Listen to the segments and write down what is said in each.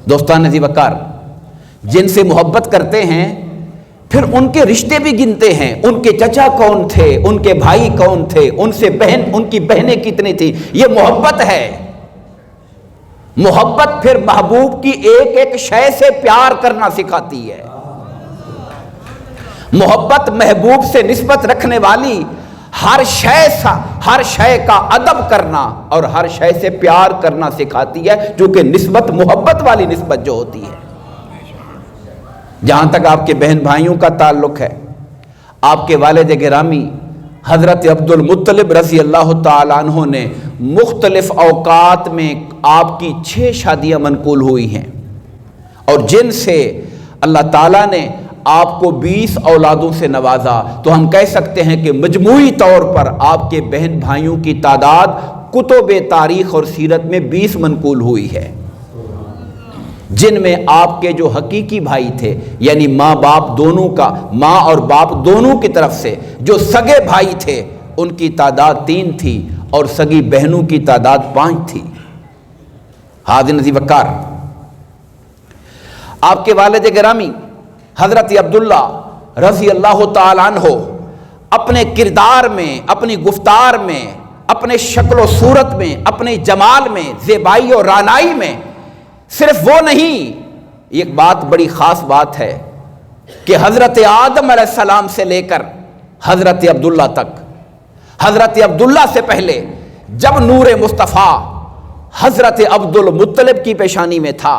دوستان ذی وقار، جن سے محبت کرتے ہیں پھر ان کے رشتے بھی گنتے ہیں، ان کے چچا کون تھے، ان کے بھائی کون تھے، ان سے ان کی بہنیں کتنی تھی. یہ محبت ہے. محبت پھر محبوب کی ایک ایک شے سے پیار کرنا سکھاتی ہے. محبت محبوب سے نسبت رکھنے والی ہر شے کا ادب کرنا اور ہر شے سے پیار کرنا سکھاتی ہے، چونکہ نسبت محبت والی نسبت جو ہوتی ہے. جہاں تک آپ کے بہن بھائیوں کا تعلق ہے، آپ کے والد گرامی حضرت عبد المطلب رضی اللہ تعالیٰ عنہ نے مختلف اوقات میں آپ کی 6 شادیاں منقول ہوئی ہیں، اور جن سے اللہ تعالیٰ نے آپ کو 20 اولادوں سے نوازا. تو ہم کہہ سکتے ہیں کہ مجموعی طور پر آپ کے بہن بھائیوں کی تعداد کتب تاریخ اور سیرت میں 20 منقول ہوئی ہے، جن میں آپ کے جو حقیقی بھائی تھے، یعنی ماں اور باپ دونوں کی طرف سے جو سگے بھائی تھے، ان کی تعداد 3 تھی اور سگی بہنوں کی تعداد 5 تھی. حاضرین ذی وقار، آپ کے والد گرامی حضرت عبداللہ رضی اللہ تعالیٰ عنہ اپنے کردار میں، اپنی گفتار میں، اپنے شکل و صورت میں، اپنے جمال میں، زیبائی اور رعنائی میں صرف وہ نہیں، ایک بات بڑی خاص بات ہے کہ حضرت آدم علیہ السلام سے لے کر حضرت عبداللہ تک، حضرت عبداللہ سے پہلے جب نور مصطفیٰ حضرت عبد المطلب کی پیشانی میں تھا،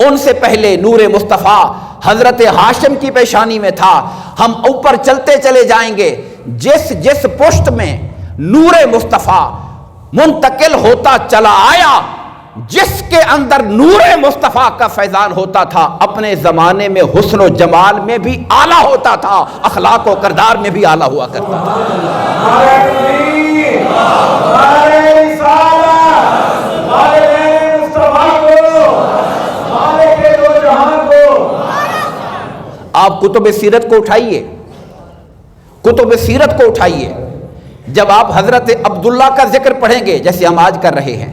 ان سے پہلے نور مصطفیٰ حضرت ہاشم کی پیشانی میں تھا. ہم اوپر چلتے چلے جائیں گے، جس پشت میں نور مصطفیٰ منتقل ہوتا چلا آیا، جس کے اندر نور مصطفیٰ کا فیضان ہوتا تھا، اپنے زمانے میں حسن و جمال میں بھی اعلیٰ ہوتا تھا، اخلاق و کردار میں بھی اعلیٰ ہوا کرتا تھا. آپ کتب سیرت کو اٹھائیے، کتب سیرت کو اٹھائیے. جب آپ حضرت عبداللہ کا ذکر پڑھیں گے جیسے ہم آج کر رہے ہیں،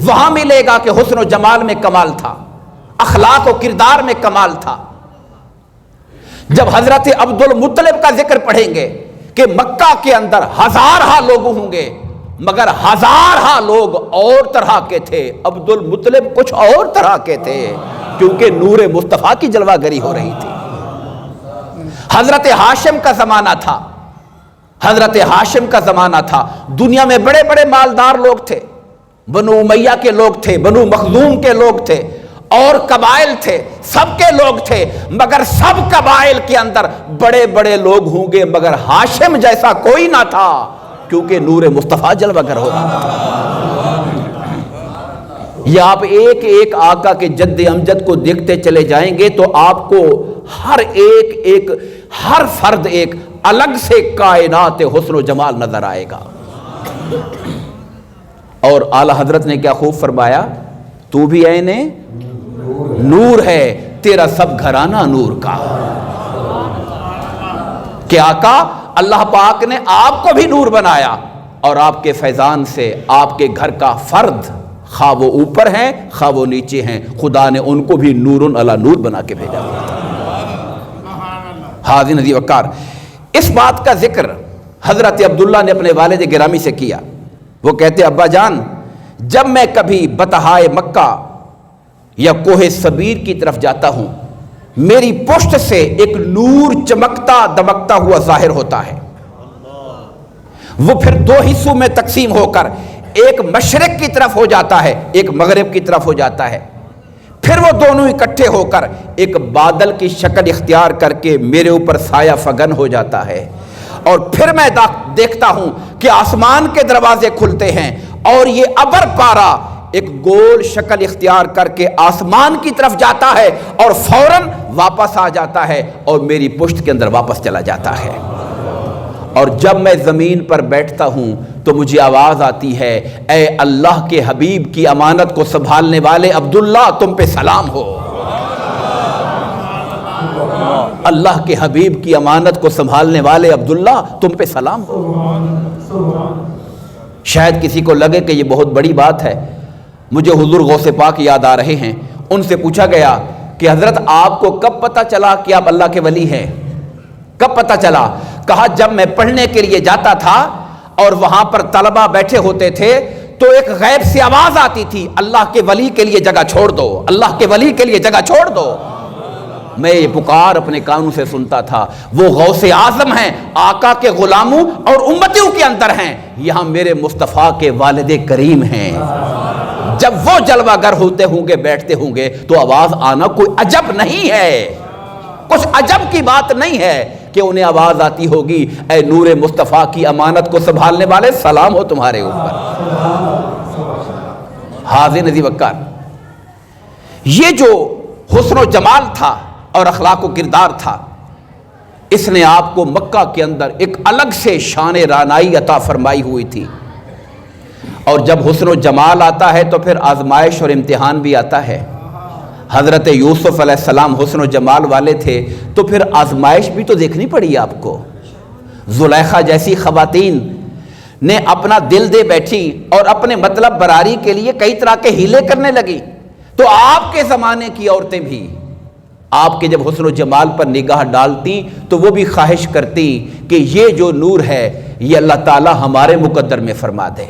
وہاں ملے گا کہ حسن و جمال میں کمال تھا، اخلاق و کردار میں کمال تھا. جب حضرت عبد المطلب کا ذکر پڑھیں گے کہ مکہ کے اندر 1000 لوگ ہوں گے، مگر 1000 لوگ اور طرح کے تھے، عبد المطلب کچھ اور طرح کے تھے، کیونکہ نور مصطفیٰ کی جلوہ گری ہو رہی تھی. حضرت ہاشم کا زمانہ تھا، حضرت ہاشم کا زمانہ تھا. دنیا میں بڑے بڑے مالدار لوگ تھے، بنو امیہ کے لوگ تھے، بنو مخزوم کے لوگ تھے، اور قبائل تھے، سب کے لوگ تھے، مگر سب قبائل کے اندر بڑے بڑے لوگ ہوں گے، مگر ہاشم جیسا کوئی نہ تھا، کیونکہ نور مصطفیٰ جلوہ گر ہو رہا تھا. یہ آپ ایک ایک آقا کے جد امجد کو دیکھتے چلے جائیں گے تو آپ کو ہر فرد ایک الگ سے کائنات حسن و جمال نظر آئے گا. اور اعلی حضرت نے کیا خوب فرمایا، تو بھی عین نور ہے، تیرا سب گھرانہ نور کا. کہ آقا اللہ پاک نے آپ کو بھی نور بنایا، اور آپ کے فیضان سے آپ کے گھر کا فرد، خواہ وہ اوپر ہیں خواہ وہ نیچے ہیں، خدا نے ان کو بھی نور علی نور بنا کے بھیجا. حاضرین ذی وقار، اس بات کا ذکر حضرت عبداللہ نے اپنے والد گرامی سے کیا. وہ کہتے ابا جان، جب میں کبھی بطحائے مکہ یا کوہ صبیر کی طرف جاتا ہوں، میری پشت سے ایک نور چمکتا دمکتا ہوا ظاہر ہوتا ہے. وہ پھر 2 حصوں میں تقسیم ہو کر ایک مشرق کی طرف ہو جاتا ہے، ایک مغرب کی طرف ہو جاتا ہے. پھر وہ دونوں اکٹھے ہو کر ایک بادل کی شکل اختیار کر کے میرے اوپر سایہ فگن ہو جاتا ہے. اور پھر میں دیکھتا ہوں کہ آسمان کے دروازے کھلتے ہیں اور یہ ابر پارا ایک گول شکل اختیار کر کے آسمان کی طرف جاتا ہے اور فوراً واپس آ جاتا ہے اور میری پشت کے اندر واپس چلا جاتا ہے. اور جب میں زمین پر بیٹھتا ہوں تو مجھے آواز آتی ہے، اے اللہ کے حبیب کی امانت کو سنبھالنے والے عبداللہ تم پہ سلام ہو. اللہ کے حبیب کی امانت کو سنبھالنے والے عبداللہ تم پہ سلام ہو. شاید کسی کو لگے کہ یہ بہت بڑی بات ہے. مجھے حضور غوث پاک یاد آ رہے ہیں. ان سے پوچھا گیا کہ حضرت آپ کو کب پتہ چلا کہ آپ اللہ کے ولی ہیں؟ کب پتہ چلا؟ کہا جب میں پڑھنے کے لیے جاتا تھا اور وہاں پر طلبہ بیٹھے ہوتے تھے تو ایک غیب سے آواز آتی تھی، اللہ کے ولی کے لیے جگہ چھوڑ دو، اللہ کے ولی کے لیے جگہ چھوڑ دو۔ میں یہ پکار اپنے کانوں سے سنتا تھا، وہ غوث اعظم ہیں، آقا کے غلاموں اور امتیوں کے اندر ہیں، یہاں میرے مصطفیٰ کے والد کریم ہیں۔ جب وہ جلوہ گر ہوتے ہوں گے، بیٹھتے ہوں گے تو آواز آنا کوئی عجب نہیں ہے، کچھ عجب کی بات نہیں ہے کہ انہیں آواز آتی ہوگی، اے نور مصطفیٰ کی امانت کو سنبھالنے والے، سلام ہو تمہارے اوپر۔ حاضر نذیر وقار، یہ جو حسن و جمال تھا اور اخلاق و کردار تھا، اس نے آپ کو مکہ کے اندر ایک الگ سے شان رانائی عطا فرمائی ہوئی تھی، اور جب حسن و جمال آتا ہے تو پھر آزمائش اور امتحان بھی آتا ہے۔ حضرت یوسف علیہ السلام حسن و جمال والے تھے تو پھر آزمائش بھی تو دیکھنی پڑی آپ کو۔ زلیخا جیسی خواتین نے اپنا دل دے بیٹھی اور اپنے مطلب براری کے لیے کئی طرح کے ہیلے کرنے لگی، تو آپ کے زمانے کی عورتیں بھی آپ کے جب حسن و جمال پر نگاہ ڈالتی تو وہ بھی خواہش کرتی کہ یہ جو نور ہے یہ اللہ تعالی ہمارے مقدر میں فرما دے۔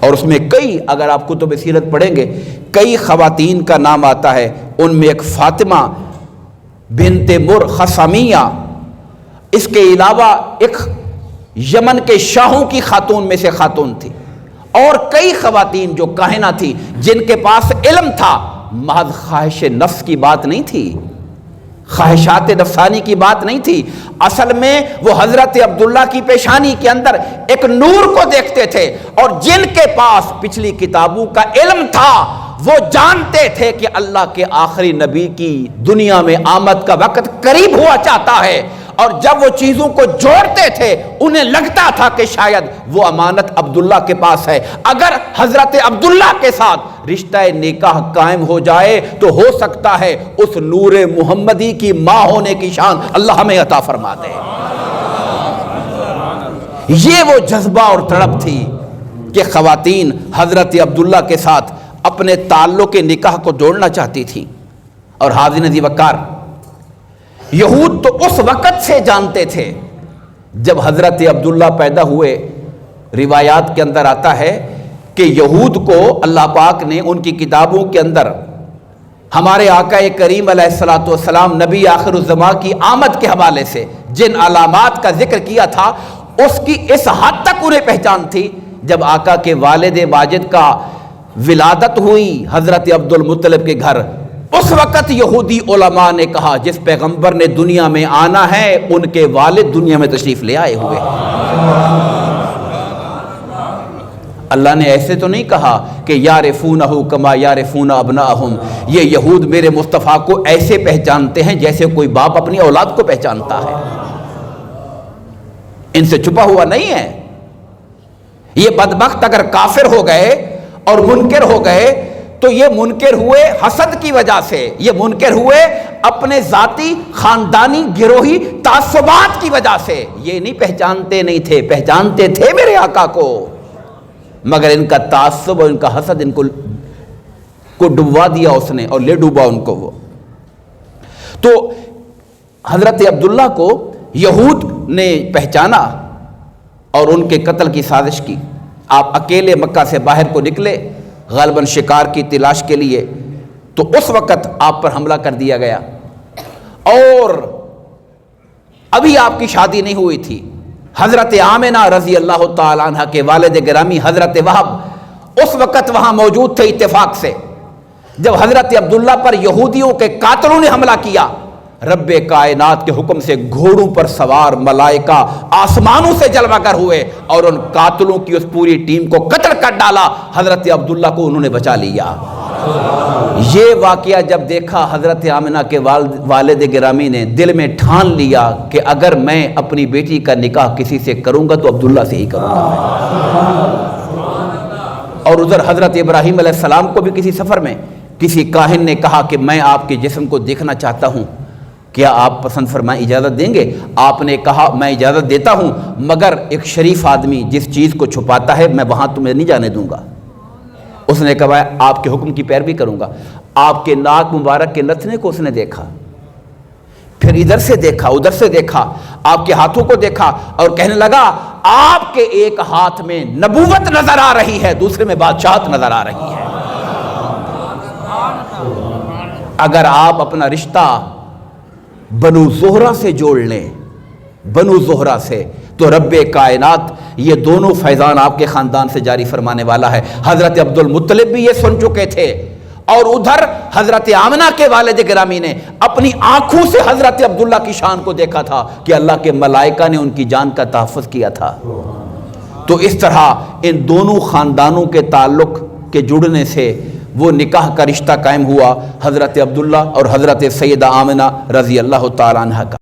اور اس میں کئی، اگر آپ کتب سیرت پڑھیں گے، کئی خواتین کا نام آتا ہے، ان میں ایک فاطمہ بنت مر خثامیہ، اس کے علاوہ ایک یمن کے شاہوں کی خاتون میں سے خاتون تھی، اور کئی خواتین جو کاہنہ تھی جن کے پاس علم تھا، محض خواہش نفس کی بات نہیں تھی، خواہشات نفسانی کی بات نہیں تھی، اصل میں وہ حضرت عبداللہ کی پیشانی کے اندر ایک نور کو دیکھتے تھے، اور جن کے پاس پچھلی کتابوں کا علم تھا وہ جانتے تھے کہ اللہ کے آخری نبی کی دنیا میں آمد کا وقت قریب ہوا چاہتا ہے، اور جب وہ چیزوں کو جوڑتے تھے انہیں لگتا تھا کہ شاید وہ امانت عبداللہ کے پاس ہے، اگر حضرت عبداللہ کے ساتھ رشتہ نکاح قائم ہو جائے تو ہو سکتا ہے اس نور محمدی کی ماں ہونے کی شان اللہ ہمیں عطا فرما دے۔ یہ وہ جذبہ اور تڑپ تھی کہ خواتین حضرت عبداللہ کے ساتھ اپنے تعلق نکاح کو جوڑنا چاہتی تھی۔ اور حاضر نذیر وقار، یہود تو اس وقت سے جانتے تھے جب حضرت عبداللہ پیدا ہوئے، روایات کے اندر آتا ہے کہ یہود کو اللہ پاک نے ان کی کتابوں کے اندر ہمارے آقا کریم علیہ الصلوۃ والسلام نبی آخر الزماں کی آمد کے حوالے سے جن علامات کا ذکر کیا تھا، اس کی اس حد تک انہیں پہچان تھی۔ جب آقا کے والد واجد کا ولادت ہوئی حضرت عبد المطلب کے گھر، اس وقت یہودی علماء نے کہا جس پیغمبر نے دنیا میں آنا ہے ان کے والد دنیا میں تشریف لے آئے ہوئے۔ اللہ نے ایسے تو نہیں کہا کہ یعرفونہ کما یعرفون ابناءہم، یہ یہود میرے مصطفیٰ کو ایسے پہچانتے ہیں جیسے کوئی باپ اپنی اولاد کو پہچانتا ہے، ان سے چھپا ہوا نہیں ہے۔ یہ بدبخت اگر کافر ہو گئے اور منکر ہو گئے تو یہ منکر ہوئے حسد کی وجہ سے، یہ منکر ہوئے اپنے ذاتی خاندانی گروہی تعصبات کی وجہ سے، یہ نہیں پہچانتے نہیں تھے، پہچانتے تھے میرے آقا کو، مگر ان کا تعصب اور ان کا حسد ان کو ڈبوا دیا اس نے، اور لے ڈوبا ان کو وہ۔ تو حضرت عبداللہ کو یہود نے پہچانا اور ان کے قتل کی سازش کی۔ آپ اکیلے مکہ سے باہر کو نکلے غالباً شکار کی تلاش کے لیے، تو اس وقت آپ پر حملہ کر دیا گیا، اور ابھی آپ کی شادی نہیں ہوئی تھی۔ حضرت آمنہ رضی اللہ تعالیٰ عنہ کے والد گرامی حضرت وہب اس وقت وہاں موجود تھے اتفاق سے۔ جب حضرت عبداللہ پر یہودیوں کے قاتلوں نے حملہ کیا، رب کائنات کے حکم سے گھوڑوں پر سوار ملائکہ آسمانوں سے جلوہ گر ہوئے اور ان قاتلوں کی اس پوری ٹیم کو قتل کر ڈالا، حضرت عبداللہ کو انہوں نے بچا لیا۔ یہ واقعہ جب دیکھا حضرت آمنہ کے والد گرامی نے دل میں ٹھان لیا کہ اگر میں اپنی بیٹی کا نکاح کسی سے کروں گا تو عبداللہ سے ہی کروں گا۔ اور ادھر حضرت ابراہیم علیہ السلام کو بھی کسی سفر میں کسی کاہن نے کہا کہ میں آپ کے جسم کو دیکھنا چاہتا ہوں، کیا آپ پسند فرمائیں اجازت دیں گے؟ آپ نے کہا میں اجازت دیتا ہوں، مگر ایک شریف آدمی جس چیز کو چھپاتا ہے میں وہاں تمہیں نہیں جانے دوں گا۔ اس نے کہا آپ کے حکم کی پیروی کروں گا۔ آپ کے ناک مبارک کے نتنے کو اس نے دیکھا، پھر ادھر سے دیکھا، ادھر سے دیکھا، آپ کے ہاتھوں کو دیکھا اور کہنے لگا آپ کے ایک ہاتھ میں نبوت نظر آ رہی ہے، دوسرے میں بادشاہت نظر آ رہی ہے۔ اگر آپ اپنا رشتہ بنو زہرہ سے جوڑ لیں، بنو زہرہ سے، تو رب کائنات یہ دونوں فیضان آپ کے خاندان سے جاری فرمانے والا ہے۔ حضرت عبد المطلب بھی یہ سن چکے تھے، اور ادھر حضرت آمنہ کے والد گرامی نے اپنی آنکھوں سے حضرت عبداللہ کی شان کو دیکھا تھا کہ اللہ کے ملائکہ نے ان کی جان کا تحفظ کیا تھا۔ تو اس طرح ان دونوں خاندانوں کے تعلق کے جڑنے سے وہ نکاح کا رشتہ قائم ہوا حضرت عبداللہ اور حضرت سیدہ آمنہ رضی اللہ تعالیٰ عنہ کا۔